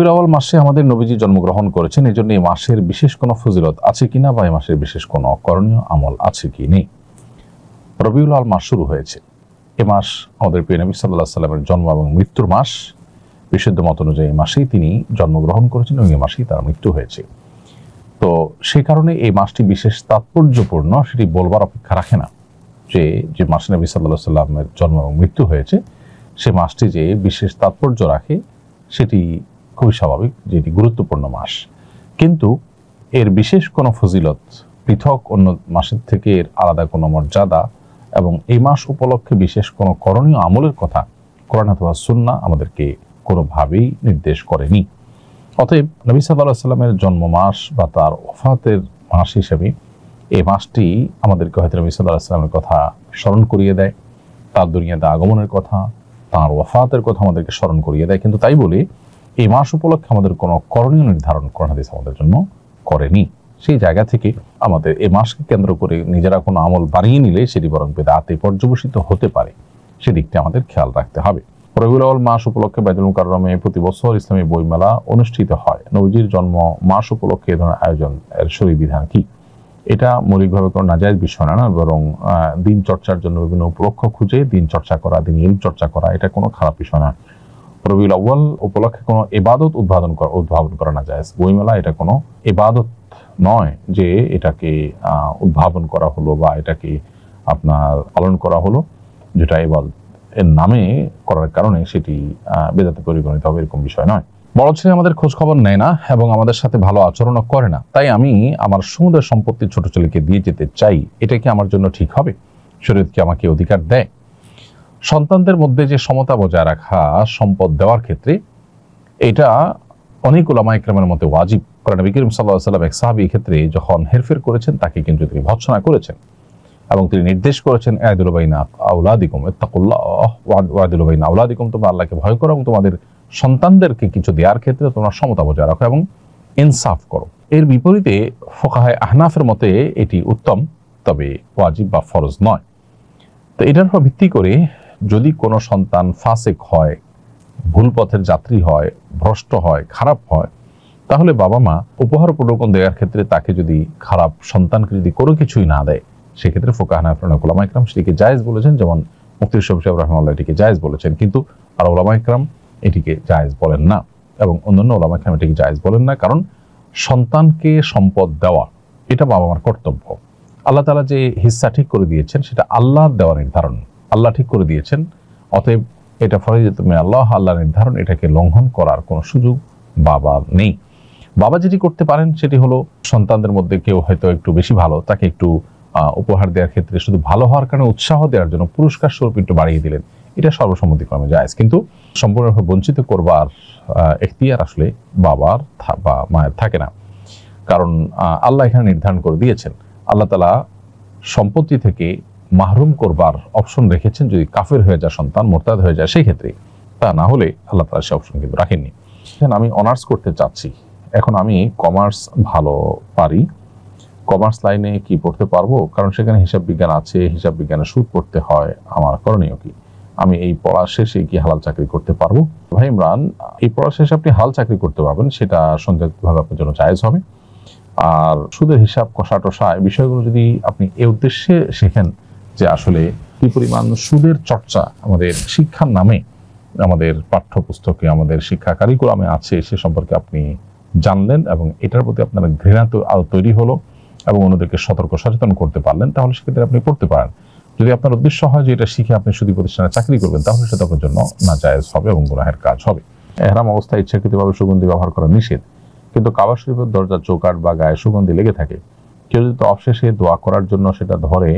রবিউল আউয়াল মাসে আমাদের নবীজি জন্মগ্রহণ করেছেন, এই জন্য এই মাসের বিশেষ কোনো ফজিলত আছে কিনা বা এই মাসের বিশেষ কোনো করণীয় আমল আছে কি নেই। রবিউল আউয়াল মাস শুরু হয়েছে। এ মাস আমাদের প্রিয় নবী সাল্লাল্লাহু আলাইহি সাল্লামের জন্ম এবং মৃত্যুর মাস। বিশুদ্ধ মত অনুযায়ী এই মাসেই তিনি জন্মগ্রহণ করেছেন এবং এই মাসেই তার মৃত্যু হয়েছে। তো সেই কারণে এই মাসটি বিশেষ তাৎপর্যপূর্ণ, সেটি বলবার অপেক্ষা রাখে না যে মাসে নবী সাল্লাল্লাহু আলাইহি সাল্লামের জন্ম এবং মৃত্যু হয়েছে সে মাসটি যে বিশেষ তাৎপর্য রাখে সেটি খুবই স্বাভাবিক, যেটি গুরুত্বপূর্ণ মাস। কিন্তু এর বিশেষ কোনো ফজিলত, পৃথক অন্য মাসের থেকে এর আলাদা কোনো মর্যাদা এবং এই মাস উপলক্ষে বিশেষ কোনো করণীয় আমলের কথা কোরআন অথবা সুন্নাহ আমাদেরকে কোনোভাবেই নির্দেশ করেনি। অতএব নবী সাল্লাল্লাহু আলাইহি সাল্লামের জন্ম মাস বা তার ওফাতের মাস হিসেবে এই মাসটি আমাদেরকে হয়তো নবী সাল্লাল্লাহু আলাইহি সাল্লামের কথা স্মরণ করিয়ে দেয়, তার দুনিয়াতে আগমনের কথা, তার ওফাতের কথা আমাদেরকে স্মরণ করিয়ে দেয়। কিন্তু তাই বলে এই মাস উপলক্ষে আমাদের কোনো করণীয় নির্ধারণ কোরআন হাদিস আমাদের জন্য করেনি। সেই জায়গা থেকে আমাদের এই মাসকে কেন্দ্র করে নিজেরা কোনো আমল বাড়িয়ে নিলে সেটি বরং বিদআতে পর্যবসিত হতে পারে, সেদিকটি আমাদের খেয়াল রাখতে হবে। রবিউল আউয়াল মাস উপলক্ষে বাইতুল মুকাররমে প্রতি বছর ইসলামী বইমেলা অনুষ্ঠিত হয়। নবীজির জন্ম মাস উপলক্ষে এ ধরনের আয়োজন এর শরীয়ী বিধান কি? এটা মৌলিকভাবে কোনো নাজায়েজ বিষয় না, বরং দিন চর্চার জন্য বিভিন্ন উপলক্ষ খুঁজে দিন চর্চা করা, দিন ইলম চর্চা করা, এটা কোনো খারাপ বিষয় না। রবিউল আউয়াল উপলক্ষে কোনো ইবাদত উদ্ভাবন করা না যায়। বইমেলা এটা কোনো ইবাদত নয় যে এটাকে উদ্ভাবন করা হলো বা এটাকে আপনার পালন করা হলো, যেটা ইবাদত এর নামে করার কারণে সেটি বেদাতে পরিগণিত হবে, এরকম বিষয় নয়। বড় ছেলে আমাদের খোঁজ খবর নেয় না এবং আমাদের সাথে ভালো আচরণও করে না, তাই আমি আমার সমুদয় সম্পত্তি ছোট ছেলেকে দিয়ে যেতে চাই, এটা কি আমার জন্য ঠিক হবে? শরীয়ত কি আমাকে অধিকার দেয়? সন্তানদের মধ্যে যে সমতা বজায় রাখা সম্পদ দেওয়ার ক্ষেত্রে এটা অনেক উলামা ইকরামের মতে ওয়াজিব। কারণ নবী করিম সাল্লাল্লাহু আলাইহি ওয়াসাল্লাম এক সাহাবী ক্ষেত্রে যখন হেরফের করেছেন তাকে কিন্তু তিনি ভর্ৎসনা করেছেন এবং তিনি নির্দেশ করেছেন আ'দিলু বাইনা আওলাদিকুম ইত্তাকুল্লাহ ওয়া'দিলু বাইনা আওলাদিকুম, তোমরা আল্লাহকে ভয় করো এবং তোমাদের সন্তানদেরকে কিছু দেওয়ার ক্ষেত্রে তোমরা সমতা বজায় রাখো এবং ইনসাফ করো। এর বিপরীতে ফুকাহায়ে আহনাফের মতে এটি উত্তম, তবে ওয়াজিব বা ফরজ নয়। তো এটার উপর ভিত্তি করে যদি কোনো সন্তান ফাসিক হয়, ভুল পথের যাত্রী হয়, ভ্রষ্ট হয়, খারাপ হয়, তাহলে বাবা মা উপহার উপঢৌকন দেওয়ার ক্ষেত্রে তাকে যদি খারাপ সন্তানকে যদি কোনো কিছুই না দেয়, সেক্ষেত্রে ফুকাহা হানাফি উলামা ইকরাম সেটিকে জায়েজ বলেছেন, যেমন মুফতি শফি সাহেব রাহিমাহুল্লাহ এটিকে জায়েজ বলেছেন, কিন্তু আর উলামা ইকরাম এটিকে জায়েজ বলেন না এবং অন্যান্য উলামা ইকরাম এটিকে জায়েজ বলেন না। কারণ সন্তানকে সম্পদ দেওয়া এটা বাবা মার কর্তব্য। আল্লাহ তাআলা যে হিস্সা ঠিক করে দিয়েছেন সেটা আল্লাহর দেওয়া নির্ধারণ, আল্লাহ ঠিক করে দিয়েছেন। অতএব এটা ফরজিয়াতুম মিন আল্লাহ, আল্লাহ নির্ধারণ, এটাকে লঙ্ঘন করার কোনো সুযোগ বাবার নেই। বাবা যেটি করতে পারেন সেটি হলো সন্তানদের মধ্যে কেউ হয়তো একটু বেশি ভালো, তাকে একটু উপহার দেওয়ার ক্ষেত্রে শুধু ভালো হওয়ার কারণে উৎসাহ দেওয়ার জন্য পুরস্কার স্বরূপ একটু বাড়িয়ে দিলেন, এটা সর্বসম্মতিক্রমে জায়েজ। কিন্তু সম্পূর্ণভাবে বঞ্চিত করবার এখতিয়ার আসলে বাবার বা মায়ের থাকে না। কারণ আল্লাহ এখানে নির্ধারণ করে দিয়েছেন, আল্লাহ তাআলা সম্পত্তি থেকে মাহরুম করবার অপশন রেখেছেন যদি কাফের হয়ে যায়, সন্তান মোরতাদ হয়ে যায় সেই ক্ষেত্রে। তা না হলে আল্লাহ তাআলা সে অপশন কিন্তু রাখেননি। আমি অনার্স করতে চাচ্ছি, এখন আমি কমার্স ভালো পারি, কমার্স লাইনে কি পড়তে পারবো? কারণ সেখানে হিসাব বিজ্ঞান আছে, হিসাব বিজ্ঞানের সুদ পড়তে হয়, আমার করণীয় কি? আমি এই পড়া শেষে কি হালাল চাকরি করতে পারবো? ভাই ইমরান, এই পড়া শেষে আপনি হালাল চাকরি করতে পারবেন, সেটা সংযুক্তভাবে আপনার জন্য জায়েজ হবে। আর সুদের হিসাব কষা টষা এই বিষয়গুলো যদি আপনি এই উদ্দেশ্যে শেখেন যে আসলে কি পরিমাণ সুদের চর্চা আমাদের শিক্ষার নামে আমাদের পাঠ্যপুস্তকে, আমাদের শিক্ষা কারিকুলামে আছে, সে সম্পর্কে আপনি জানলেন এবং এটার প্রতি আপনার ঘৃণা আরো তৈরি হলো এবং অন্যদেরকে সতর্ক সচেতন করতে পারলেন, তাহলে সেক্ষেত্রে আপনি পড়তে পারেন। যদি আপনার উদ্দেশ্য হয় যে এটা শিখে আপনি সুদী প্রতিষ্ঠানে চাকরি করবেন, তাহলে সেটা আপনার জন্য নাজায়েজ হবে এবং গুনাহের কাজ হবে। ইহরাম অবস্থায় ইচ্ছাকৃতভাবে সুগন্ধি ব্যবহার করা নিষেধ, কিন্তু কাবা শরীফের দরজার চৌকাঠ বা গায়ে সুগন্ধি লেগে থাকে, কেউ যদি অবশেষে দোয়া করার জন্য সেটা ধরে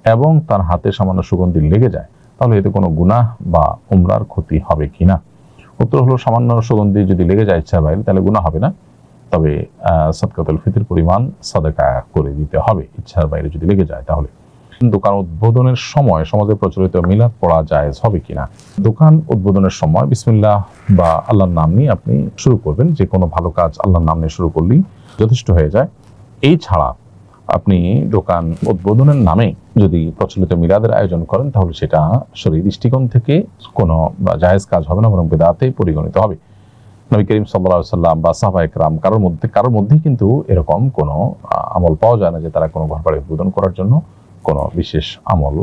এবং তার হাতে সামান্য সুগন্ধি লেগে যায়, তাহলে এতে কোনো গুনাহ বা উমরার ক্ষতি হবে কিনা? উত্তর হলো সামান্য সুগন্ধি যদি লেগে যায় ইচ্ছার বাইরে তাহলে গুনাহ হবে না, তবে সাদকাতুল ফিতর পরিমাণ সাদাকা করে দিতে হবে ইচ্ছার বাইরে যদি লেগে যায়। তাহলে দোকান উদ্বোধনের সময় সমাজে প্রচলিত মিলাদ পড়া জায়েজ হবে কিনা? দোকান উদ্বোধনের সময় বিসমিল্লাহ বা আল্লাহর নাম নিয়ে আপনি শুরু করবেন, যে কোনো ভালো কাজ আল্লাহর নাম নিয়ে শুরু করলেই যথেষ্ট হয়ে যায়। এই ছাড়া আপনি দোকান উদ্বোধনের নামে যদি প্রচলিত মিলাদের আয়োজন করেন তাহলে সেটা শরীয়ী দৃষ্টিকোণ থেকে কোনো জায়েজ কাজ হবে না, বরং বিদআতে পরিগণিত হবে। নবী করিম সাল্লাল্লাহু আলাইহি সাল্লাম বা সাহাবায়ে কেরাম কারোর মধ্যেই কিন্তু এরকম কোনো আমল পাওয়া যায় না যে তারা কোনো ঘর বাড়ি উদ্বোধন করার জন্য কোনো বিশেষ আমল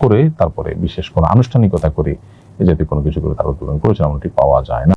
করে তারপরে বিশেষ কোনো আনুষ্ঠানিকতা করে এই জাতীয় কোনো কিছু করে তারা উদ্বোধন করেছেন, এমনটি পাওয়া যায় না।